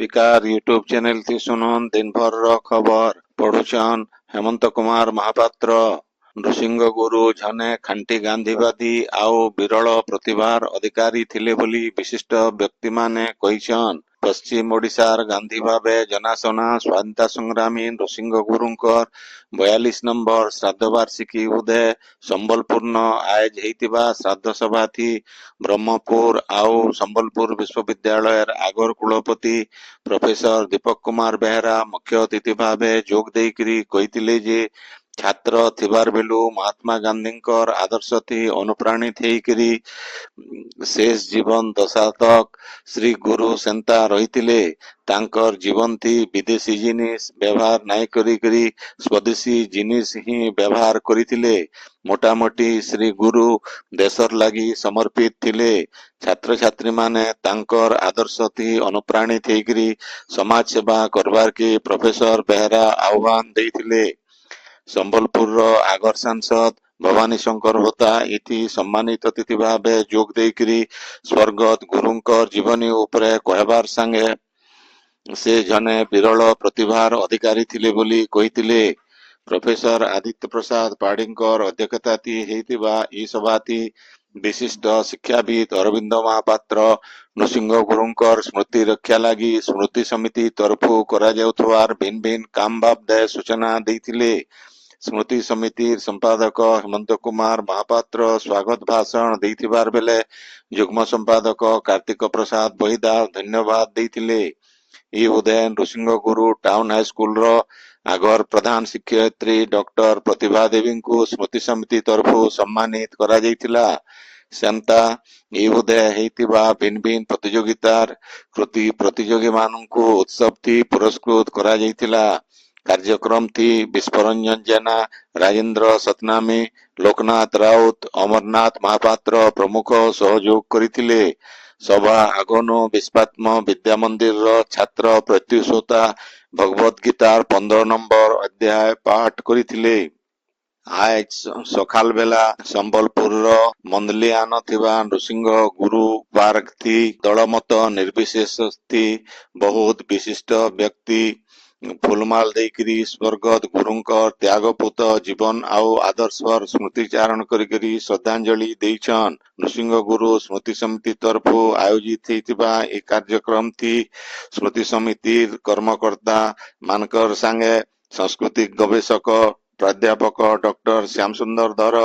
Speaker YouTube channel थी सुनन दिन भर रो खबर पढ़ुछन हेमंत कुमार महापात्र। नृसिंह गुरु जने खांटी गांधीवादी आउ विरल प्रतिभार अधिकारी थिले बोली विशिष्ट व्यक्ति माने कहिछन। पश्चिम ओडिशार गांधी भावे जनाशना स्वाधीनता संग्रामी नृसिंह गुरुंकर 42 नंबर श्राद्ध वार्षिकी उदय संबलपूर्ण आयोज हेतिबा श्राद्ध सभा थी ब्रह्मपुर आउ संबलपुर विश्वविद्यालय आगर कुलपति प्रोफेसर दीपक कुमार बेहरा मुख्य अतिथि भावे जोग देकरी कहिथिले जे छात्र थिबार बेलू महात्मा गांधींकर आदर्श थी अनुप्राणित हेकरी शेष जीवन दशा तक श्री गुरु सेंता रहिथिले। तांकर जीवन थी विदेशी जिनिस व्यवहार नाई करी स्वदेशी जिनिस ही व्यवहार करिथिले। मोटामोटी श्री गुरु देशर लागी समर्पित थिले। छात्र छात्री माने तांकर आदर्श थी अनुप्राणित हेकरी समाज सेवा करबार के प्रोफेसर बेहरा आह्वान देथिले। संबलपुर आगर सांसद भवानी शंकर होता इति सम्मानित अतिथि भावे जोग देकरी स्वर्गत गुरुंकर जीवनी उपरे कहबार संगे से जने विरल प्रतिभार अधिकारी थिले बोली कहिथिले। प्रोफेसर आदित्य प्रसाद पाढ़ींकर अध्यक्षता थी हेतिबा ई सभा थी विशिष्ट शिक्षाविद अरविंद महापात्र नृसिंह गुरुंकर स्मृति रक्षा लगी स्मृति समिति तरफु करा जाउथवार भिन्न भिन्न काम बाबदे सूचना देथिले। स्मृति समिति संपादक हेमंत कुमार महापात्र स्वागत भाषण देथिबार बेले युग्म संपादक कार्तिक प्रसाद बहिदार धन्यवाद देथिले। ई उदय नृसिंह गुरु टाउन हाई स्कूल रो आगर प्रधान शिक्षयित्री डॉक्टर प्रतिभा देवी को स्मृति समिति तरफु सम्मानित करा जाइथिला। सेंता ई उदय हेतिबा भिन्न भिन्न प्रतियोगितार कृति प्रतियोगी माननकु उत्सव थी पुरस्कृत करा जाइथिला। कार्यक्रम थी विस्फोरंजन जेना राजेंद्र सतनामी लोकनाथ राउत अमरनाथ महापात्र प्रमुख सहयोग करिथिले। सभा आगनो विश्वात्म विद्या मंदिर रो छात्र प्रत्युषोता भगवत गीतार 15 नंबर अध्याय पाठ करिथिले। आज सकाल बेला संबलपुर रो मंदलियान थिबा नृसिंह गुरु पार्क थी दलमत निर्विशेष थी बहुत विशिष्ट व्यक्ति फूलमाल देकरी स्वर्गत गुरुंकर त्यागपूत जीवन आउ आदर्शवर स्मृतिचारण करी श्रद्धांजलि देइछन। नृसिंह गुरु स्मृति समिति तरफु आयोजित हेतिबा ए कार्यक्रम थी स्मृति समिति कर्मकर्ता मानकर संगे सांस्कृतिक गवेषक प्राध्यापक डॉक्टर श्याम सुंदर धर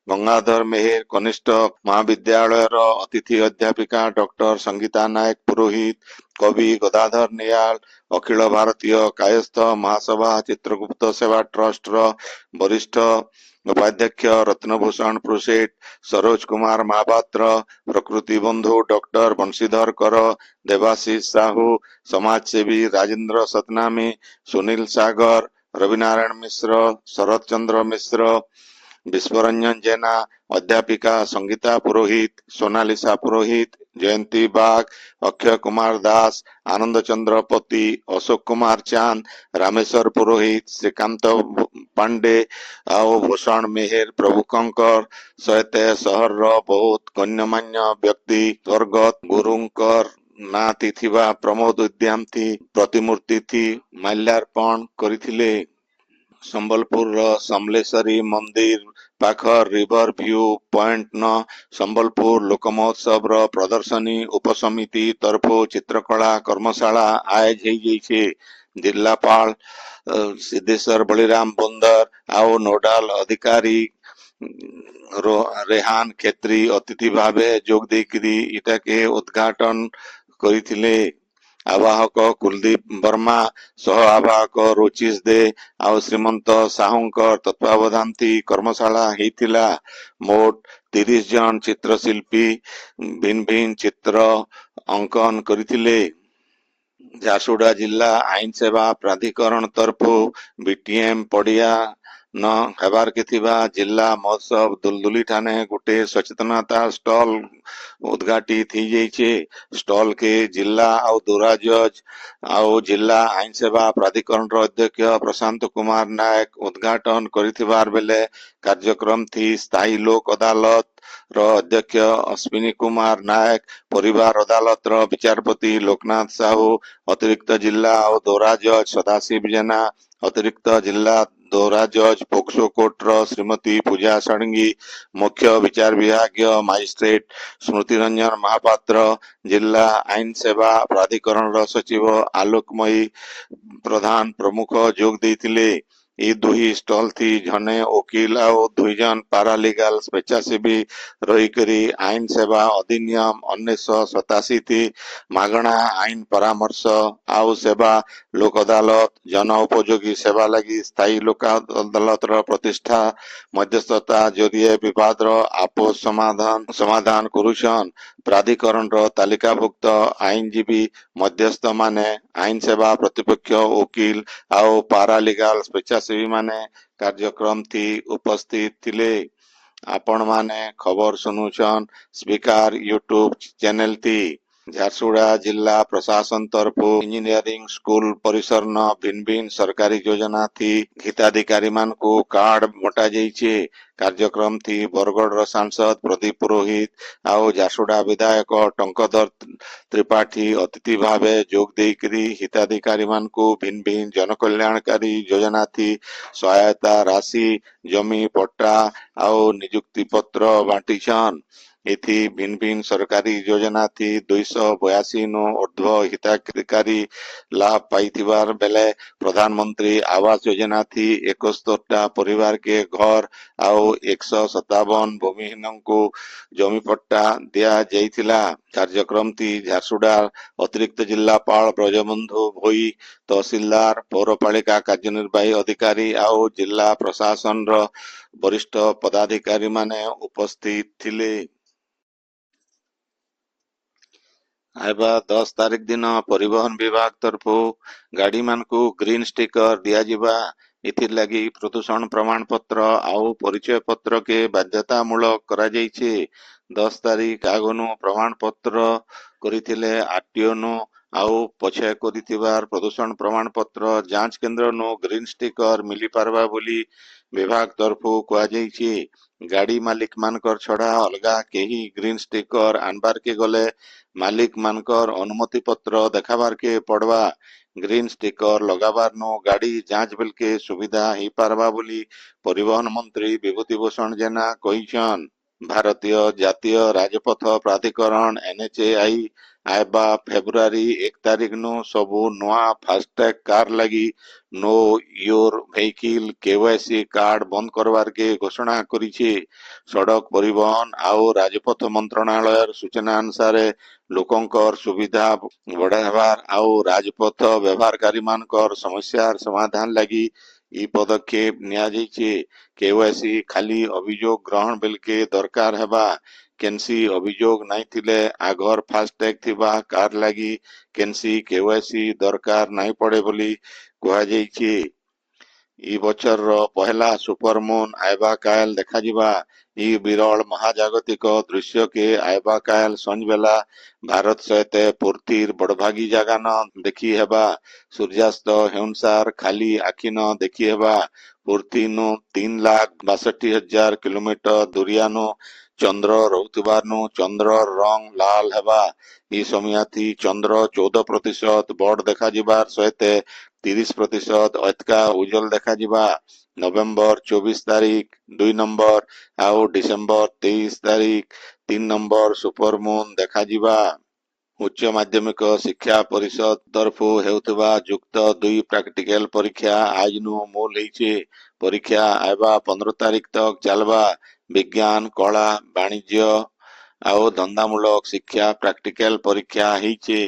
गंगाधर मेहर कनिष्ठ महाविद्यालय अतिथि अध्यापिका डॉक्टर संगीता नायक पुरोहित कवि गदाधर नियाल अखिल भारतीय कायस्थ महासभा चित्रगुप्त सेवा ट्रस्ट वरिष्ठ उपाध्यक्ष रत्नभूषण प्रोसेट सरोज कुमार महापात्र प्रकृति बंधु डॉक्टर बंशीधर कर देवाशीष साहू समाजसेवी राजेंद्र सतनामी सुनील सागर रविनारायण मिश्र शरद चंद्र मिश्र विश्वरंजन जेना अध्यापिका संगीता पुरोहित सोनालिसा पुरोहित जयंती बाग अक्षय कुमार दास आनंद चंद्र पति अशोक कुमार चांद रामेश्वर पुरोहित श्रीकांत पांडे आओ भूषण मेहर प्रभु कंकर सहित शहर बहुत गण्यमान्य व्यक्ति स्वर्गत गुरुंकर ना थिबा प्रमोद उद्यान थी प्रतिमूर्ति थी माल्यार्पण करिथिले। संबलपुर समलेश्वरी मंदिर पाखर रिवर व्यू पॉइंट न संबलपुर लोक महोत्सव प्रदर्शनी उपसमिति तरफु चित्रकला कर्मशाला आयोज जिलापाल सिद्धेश्वर बलिराम बंदर आओ नोडाल अधिकारी रेहान खेत्री अतिथि भावे जोग देकरी इटा के उद्घाटन करिथिले। आवाहक कुलदीप वर्मा सह आवाहक रुचिस दे आउ श्रीमंत साहूंकर तत्वावधान थी कर्मशाला हेतिला। मोट 30 जन चित्रशिल्पी भिन्न भिन्न चित्र अंकन करिथिले। झारसुगुड़ा जिला आईन सेवा प्राधिकरण तरफु बीटीएम पड़िया न ହେବାର କେ ଥିବା ଜିଲ୍ଲା ମହୋତ୍ସବ ଦୁଲଦୁଲି ଠାନେ ଗୋଟେ ସଚେତନତା ଷ୍ଟଲ ଉଦ୍ଘାଟିତ ହେଇଯାଇଛି। ଷ୍ଟଲ କେ ଜିଲ୍ଲା ଆଉ ଦୌରା ଜଜ୍ ଆଉ ଜିଲ୍ଲା ଆଇନ ସେବା ପ୍ରାଧିକରଣର ଅଧ୍ୟକ୍ଷ ପ୍ରଶାନ୍ତ କୁମାର ନାୟକ ଉଦ୍ଘାଟନ କରିଥିବାର ବେଲେ କାର୍ଯ୍ୟକ୍ରମ ଥି ସ୍ଥାୟୀ ଲୋକ ଅଦାଲତ ର ଅଧ୍ୟକ୍ଷ ଅଶ୍ୱିନୀ କୁମାର ନାୟକ, ପରିବାର ଅଦାଲତର ବିଚାରପତି ଲୋକନାଥ ସାହୁ, ଅତିରିକ୍ତ ଜିଲ୍ଲା ଆଉ ଦୌରା ଜଜ୍ ସଦାଶିବ ଜେନା, ଅତିରିକ୍ତ ଜିଲ୍ଲା ଦୌରା ଜଜ୍ ପୋକ୍ସୋ କୋର୍ଟର ଶ୍ରୀମତୀ ପୂଜା ଷଡଙ୍ଗୀ, ମୁଖ୍ୟ ବିଚାର ବିଭାଗୀୟ ମାଜିଷ୍ଟ୍ରେଟ ସ୍ମୃତି ରଞ୍ଜନ ମହାପାତ୍ର, ଜିଲ୍ଲା ଆଇନ ସେବା ପ୍ରାଧିକରଣର ସଚିବ ଆଲୋକମୟୀ ପ୍ରଧାନ ପ୍ରମୁଖ ଯୋଗ ଦେଇଥିଲେ। এই দুই ଷ୍ଟଲ থି ଜଣେ ଓକିଲ ଆଉ 2 ଜଣ ପାରାଲିଗାଲ ସ୍ୱେଚ୍ଛାସେବୀ ରହିକରି ଆଇନ ସେବା ଅଧିନିୟମ 1987 ଥି ମାଗଣା ଆଇନ ପରାମର୍ଶ ଆଉ ସେବା ଲୋକ ଅଦାଲତ ଜନ ଉପଯୋଗୀ ସେବା ଲାଗି ସ୍ଥାୟୀ ଲୋକ ଅଦାଲତର ପ୍ରତିଷ୍ଠା ମଧ୍ୟସ୍ଥତା ଜରିଏ ବିବାଦର ଆପୋଷ ସମାଧାନ କରୁଛନ୍। ପ୍ରାଧିକରଣର ତାଲିକାଭୁକ୍ତ ଆଇନଜୀବୀ ମଧ୍ୟସ୍ଥମାନେ, ଆଇନ ସେବା ପ୍ରତିପକ୍ଷ ଓକିଲ ଆଉ ପାରାଲିଗାଲ ସ୍ୱେଚ୍ଛାସେବୀ ମାନେ କାର୍ଯ୍ୟକ୍ରମ ଥି ଉପସ୍ଥିତ ଥିଲେ। ଆପଣ ମାନେ ଖବର ଶୁଣୁଛନ୍ ସ୍ପିକାର ୟୁଟ୍ୟୁବ ଚ୍ୟାନେଲ ଥି। ଝାରସୁଗୁଡ଼ା ଜିଲ୍ଲା ପ୍ରଶାସନ ତରଫୁ ଇଞ୍ଜିନିୟରିଂ ସ୍କୁଲ ପରିସରନ ଭିନ୍ନ ଭିନ୍ନ ସରକାରୀ ଯୋଜନା ଥି ହିତାଧିକାରୀମାନଙ୍କୁ କାର୍ଡ ବଣ୍ଟା ଯାଇଛି। କାର୍ଯ୍ୟକ୍ରମ ଥି ବରଗଡ଼ର ସାଂସଦ ପ୍ରଦୀପ ପୁରୋହିତ ଆଉ ଝାରସୁଗୁଡ଼ା ବିଧାୟକ ଟଙ୍କଧର ତ୍ରିପାଠୀ ଅତିଥି ଭାବେ ଯୋଗ ଦେଇକରି ହିତାଧିକାରୀମାନଙ୍କୁ ଭିନ୍ନ ଭିନ୍ନ ଜନକଲ୍ୟାଣକାରୀ ଯୋଜନା ଥି ସହାୟତା ରାଶି, ଜମି ପଟ୍ଟା ଆଉ ନିଯୁକ୍ତି ପତ୍ର ବାଣ୍ଟିଛନ୍। ଏଥି ଭିନ୍ନ ଭିନ୍ନ ସରକାରୀ ଯୋଜନା ଥି 282 ନୁ ଉର୍ଦ୍ଧ୍ୱ ହିତାଧିକାରୀ ଲାଭ ପାଇଥିବାର ବେଲେ ପ୍ରଧାନମନ୍ତ୍ରୀ ଆବାସ ଯୋଜନା ଥି 71ଟା ପରିବାର କେ ଘର ଆଉ 157 ଭୂମିହୀନଙ୍କୁ ଜମି ପଟ୍ଟା ଦିଆଯାଇଥିଲା। କାର୍ଯ୍ୟକ୍ରମ ଥି ଝାରସୁଗୁଡ଼ା ଅତିରିକ୍ତ ଜିଲ୍ଲାପାଳ ବ୍ରଜବନ୍ଧୁ ଭୋଇ, ତହସିଲଦାର, ପୌରପାଳିକା କାର୍ଯ୍ୟନିର୍ବାହୀ ଅଧିକାରୀ ଆଉ ଜିଲ୍ଲା ପ୍ରଶାସନର ବରିଷ୍ଠ ପଦାଧିକାରୀମାନେ ଉପସ୍ଥିତ ଥିଲେ। ଆଇବା 10 ତାରିଖ ଦିନ ପରିବହନ ବିଭାଗ ତରଫୁ ଗାଡିମାନଙ୍କୁ ଗ୍ରୀନ ଷ୍ଟିକର ଦିଆଯିବା। ଏଥିଲାଗି ପ୍ରଦୂଷଣ ପ୍ରମାଣ ପତ୍ର ଆଉ ପରିଚୟ ପତ୍ର କେ ବାଧ୍ୟତାମୂଳକ କରାଯାଇଛି। 10 ତାରିଖ ଆଗନୁ ପ୍ରମାଣ ପତ୍ର କରିଥିଲେ ଆରଟିଓ ଆଉ ପଛେ କରିଥିବାର ପ୍ରଦୂଷଣ ପ୍ରମାଣ ପତ୍ର ଯାଞ୍ଚ କେନ୍ଦ୍ରନୁ ଗ୍ରୀନ ଷ୍ଟିକର ମିଳିପାରବା ବୋଲି ବିଭାଗ ତରଫୁ କୁହାଯାଇଛି। ଗାଡି ମାଲିକ ମାନଙ୍କର ଛଡା ଅଲଗା କେହି ଗ୍ରୀନ ଷ୍ଟିକର ଆନବାରକେ ଗଲେ ମାଲିକ ମାନଙ୍କର ଅନୁମତି ପତ୍ର ଦେଖାବାରକେ ପଡବା। ଗ୍ରୀନ ଷ୍ଟିକର ଲଗାବାରନୁ ଗାଡି ଯାଞ୍ଚ ବେଲକେ ସୁବିଧା ହେଇପାରବା ବୋଲି ପରିବହନ ମନ୍ତ୍ରୀ ବିଭୂତି ଭୂଷଣ ଜେନା କହିଛନ୍। ଭାରତୀୟ ଜାତୀୟ ରାଜପଥ ପ୍ରାଧିକରଣ NHAI ଆଇବା ଫେବୃଆରୀ 1 ତାରିଖ ନୁ ସବୁ ନୂଆ ଫାସ୍ଟାଗ କାର ଲାଗି know your vehicle KYC card बंद करवार के घोषणा करिछि। सड़क परिवहन आउ राजपथ मंत्रणालयर सूचना अनुसार लोकंकर सुविधा बढ़ाइबार आउ राजपथ व्यवहारकारी मानकर समस्यार समाधान लगी ई पदक्षेप निया जाइछि। KYC खाली अभियोग ग्रहण बेलके दरकार हेबा। केनसी अभियोग नहीं थिले आगर फास्टैग थिबा कार लगी केनसी KYC दरकार नहीं पड़े बोली କୁହାଯାଇଛି। ଇ ବছରର ପହେଲା ସୁପରମୁନ୍ ଆଇବା କାଏଲ ଦେଖାଯିବା। ଇ ବିରଳ ମହାଜାଗତିକ ଦୃଶ୍ୟକେ ଆଇବା କାଏଲ ସଞ୍ଜବେଲା ଭାରତ ସହିତ ପୂର୍ତ୍ତିର ବଡଭାଗୀ ଜାଗାନ ଦେଖି ହେବା। ସୂର୍ଯ୍ୟାସ୍ତ ହେଉନସାର ଖାଲି ଆଖିନ ଦେଖି ହେବା। ପୂର୍ତ୍ତିନୁ 3,62,000 କିଲୋମିଟର ଦୂରିଆନୁ ଚନ୍ଦ୍ର ରହୁଥିବାରନୁ ଚନ୍ଦ୍ରର ରଙ୍ଗ ଲାଲ ହେବା। ଇ ସମୟାଥି ଚନ୍ଦ୍ର 14% ବଡ ଦେଖାଯିବାର ସହିତ 30% ଅତକା ଉଜ୍ଜଳ ଦେଖାଯିବା। ନଭେମ୍ବର 24 ତାରିଖ 2 ନମ୍ବର ଆଉ ଡିସେମ୍ବର 23 ତାରିଖ 3 ନମ୍ବର ସୁପରମୁନ୍ ଦେଖାଯିବା। ଉଚ୍ଚ ମାଧ୍ୟମିକ ଶିକ୍ଷା ପରିଷଦ ତରଫୁ ହେଉଥିବା ଯୁକ୍ତ 2 ପ୍ରାକ୍ଟିକାଲ ପରୀକ୍ଷା ଆଜିନୁ ମୂଲ ହେଇଛି। ପରୀକ୍ଷା ଆଇବା 15 ତାରିଖ ତକ ଚାଲବା। ବିଜ୍ଞାନ, କଳା, ବାଣିଜ୍ୟ ଆଉ ଧନ୍ଦାମୂଳକ ଶିକ୍ଷା ପ୍ରାକ୍ଟିକାଲ ପରୀକ୍ଷା ହେଇଛି।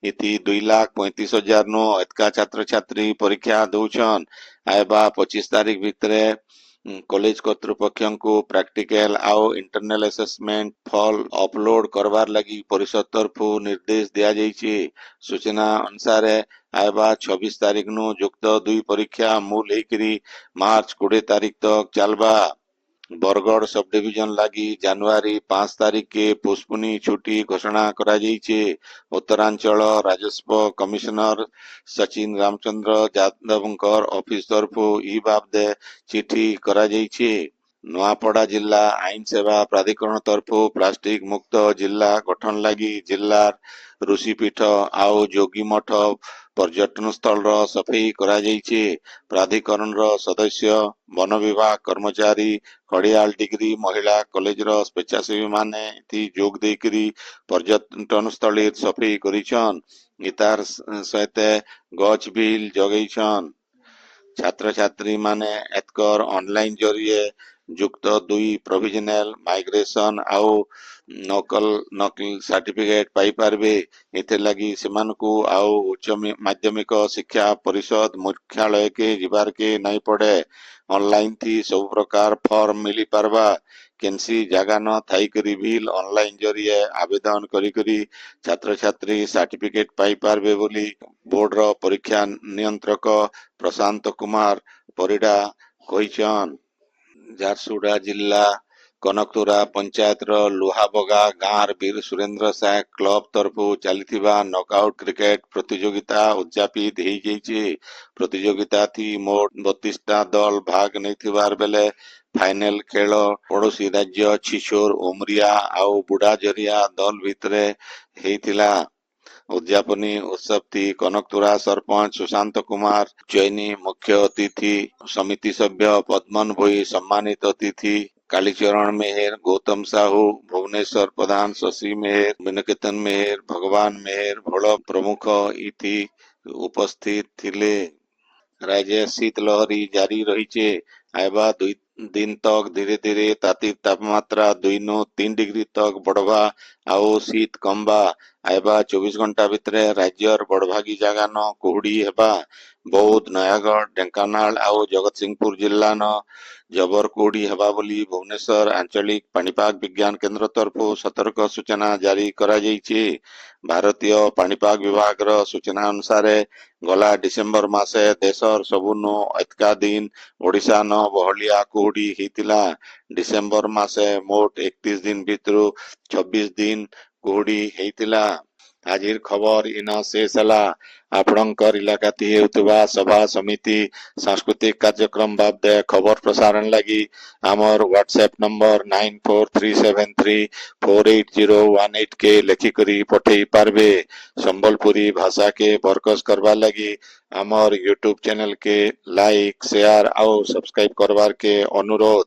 ଇଥି 2,35,000 ନୁ ଏତକା ଛାତ୍ରଛାତ୍ରୀ ପରୀକ୍ଷା ଦଉଛନ୍। ଆଇବା 25 ତାରିଖ ଭିତରେ କଲେଜ କର୍ତ୍ତୃପକ୍ଷଙ୍କୁ ପ୍ରାକ୍ଟିକାଲ ଆଉ ଇଣ୍ଟରନାଲ ଆସେସମେଣ୍ଟ ଫଲ ଅପଲୋଡ କରବାର ଲାଗି ପରିଷଦ ତରଫରୁ ନିର୍ଦ୍ଦେଶ ଦିଆଯାଇଛି। ସୂଚନା ଅନୁସାରେ ଆଇବା 26 ତାରିଖ ନୁ ଯୁକ୍ତ 2 ପରୀକ୍ଷା ମୂଲ ହେଇକରି ମାର୍ଚ୍ଚ 20 ତାରିଖ ତକ ଚାଲବା। ବରଗଡ଼ ସବ୍ ଡିଭିଜନ ଲାଗି ଜାନୁଆରୀ 5 ତାରିଖ ପୁଷ୍ପୁନି ଛୁଟି ଘୋଷଣା କରାଯାଇଛି। ଉତ୍ତରାଞ୍ଚଳ ରାଜସ୍ୱ କମିଶନର ସଚିନ ରାମଚନ୍ଦ୍ର ଯାଦବଙ୍କର ଅଫିସ ତରଫରୁ ଇ ବାବଦେ ଚିଠି କରାଯାଇଛି। ନୂଆପଡା ଜିଲ୍ଲା ଆଇନ ସେବା ପ୍ରାଧିକରଣ ତରଫରୁ ପ୍ଲାଷ୍ଟିକ ମୁକ୍ତ ଜିଲ୍ଲା ଗଠନ ଲାଗି ଜିଲ୍ଲାର ଋଷିପୀଠ ଆଉ ଯୋଗୀମଠ ପର୍ଯ୍ୟଟନ ସ୍ଥଳର ସଫେଇ କରାଯାଇଛି। ପ୍ରାଧିକରଣର ସଦସ୍ୟ, ବନ ବିଭାଗ କର୍ମଚାରୀ, ଖଡ଼ିଆଳ ଡିଗ୍ରୀ ମହିଳା କଲେଜର ସ୍ୱେଚ୍ଛାସେବୀ ମାନେ ଯୋଗ ଦେଇକରି ପର୍ଯ୍ୟଟନ ସ୍ଥଳୀ ସଫେଇ କରିଛନ୍। ଇତାର ସହିତ ଗଛ ବି ଜଗେଇଛନ୍। ଛାତ୍ରଛାତ୍ରୀ ମାନେ ଏତକର ଅନଲାଇନ ଜରିଏ ଯୁକ୍ତ 2 ପ୍ରୋଭିଜନାଲ ମାଇଗ୍ରେସନ ଆଉ ନକଲ ସାର୍ଟିଫିକେଟ ପାଇପାରିବେ। ଏଥିଲାଗି ସେମାନଙ୍କୁ ଆଉ ଉଚ୍ଚ ମାଧ୍ୟମିକ ଶିକ୍ଷା ପରିଷଦ ମୁଖ୍ୟାଳୟକେ ଯିବାରକେ ନାଇଁ ପଡେ। ଅନଲାଇନ ଥି ସବୁ ପ୍ରକାର ଫର୍ମ ମିଳି ପାରବା। କେନସି ଜାଗା ନ ଥାଇକରି ବି ଅନଲାଇନ ଜରିଏ ଆବେଦନ କରିକରି ଛାତ୍ରଛାତ୍ରୀ ସାର୍ଟିଫିକେଟ ପାଇପାରିବେ ବୋଲି ବୋର୍ଡର ପରୀକ୍ଷା ନିୟନ୍ତ୍ରକ ପ୍ରଶାନ୍ତ କୁମାର ପରିଡା କହିଛନ୍। ଝାରସୁଗୁଡା ଜିଲ୍ଲା କନକତୁରା ପଞ୍ଚାୟତର ଲୁହାବଗା ଗାଁର ବୀର ସୁରେନ୍ଦ୍ର ସାଏ କ୍ଲବ ତରଫରୁ ଚାଲିଥିବା ନକଆଉଟ କ୍ରିକେଟ ପ୍ରତିଯୋଗିତା ଉଦଯାପିତ ହେଇଯାଇଛି। ପ୍ରତିଯୋଗିତା ଥି ମୋଟ 32ଟା ଦଳ ଭାଗ ନେଇଥିବାର ବେଲେ ଫାଇନାଲ ଖେଳ ପଡୋଶୀ ରାଜ୍ୟ ଛିଛୋର ଉମରିଆ ଆଉ ବୁଢାଜରିଆ ଦଳ ଭିତରେ ହେଇଥିଲା। ଉଦଯାପନୀ ଉତ୍ସବ ଥି କନକତୁରା ସରପଞ୍ଚ ସୁଶାନ୍ତ କୁମାର ଚୈନି ମୁଖ୍ୟ ଅତିଥି, ସମିତି ସଭ୍ୟ ପଦ୍ମନ ଭୋଇ ସମ୍ମାନିତ ଅତିଥି, କାলীଚରଣ ମେହେର, ଗୌତମ ସାହୁ, ଭୁବନେଶ୍ୱର ପ୍ରଧାନ ଶଶି ମେହେର, ବିନକେତନ ମେହେର, ଭଗବାନ ମେହେର ଭୋଳ ପ୍ରମୁଖ ଇଥି ଉପସ୍ଥିତ ଥିଲେ। ରାଜ୍ୟ ଶୀତଲହରୀ ଜାରି ରହିଛି। ଆଇବା 2 ଦିନ ତକ ଧୀରେ ଧୀରେ ତାତିର ତାପମାତ୍ରା 2 ନୁ 3 ଡିଗ୍ରୀ ତକ ବଢବା ଆଉ ଶୀତ କମବା। ଆଇବା 24 ଘଣ୍ଟା ଭିତରେ ରାଜ୍ୟର ବଡଭାଗୀ ଜାଗାନ କୁହୁଡି ହେବା। ବୌଦ୍ଧ, ନୟାଗଡ଼, ଢେଙ୍କାନାଳ ଆଉ ଜଗତସିଂହପୁର ଜିଲ୍ଲାନ ଜବର କୁହୁଡି ହେବା ବୋଲି ଭୁବନେଶ୍ୱର ଆଞ୍ଚଳିକ ପାଣିପାଗ ବିଜ୍ଞାନ କେନ୍ଦ୍ର ତରଫରୁ ସତର୍କ ସୂଚନା ଜାରି କରାଯାଇଛି। ଭାରତୀୟ ପାଣିପାଗ ବିଭାଗର ସୂଚନା ଅନୁସାରେ ଗଲା ଡିସେମ୍ବର ମାସେ ଦେଶର ସବୁନୁ ଅଧିକା ଦିନ ଓଡିଶାନ ବହଳିଆ କୁହୁଡି ହେଇଥିଲା। ଡିସେମ୍ବର ମାସେ ମୋଟ 31 ଦିନ ଭିତରୁ 26 ଦିନ କୁହୁଡି ହେଇଥିଲା। ଆଜିର ଖବର ଇନ ଶେଷ ହେଲା। ଆପଣଙ୍କର ଇଲାକାତି ହେଉଥିବା ସଭା ସମିତି ସାଂସ୍କୃତିକ କାର୍ଯ୍ୟକ୍ରମ ବାବଦେ ଖବର ପ୍ରସାରଣ ଲାଗି ଆମର ହ୍ୱାଟ୍ସଆପ ନମ୍ବର 9437348018 କେ ଲେଖିକରି ପଠେଇ ପାରବେ। ସମ୍ବଲପୁରୀ ଭାଷା କେ ବରକସ करवा लगी ଆମର यूट्यूब चैनल के लाइक शेयर ଆଉ सब्सक्राइब करवार के अनुरोध।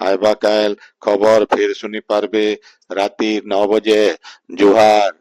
आइबा काल खबर फिर सुनी पारबे राती 9 बजे। जुहार।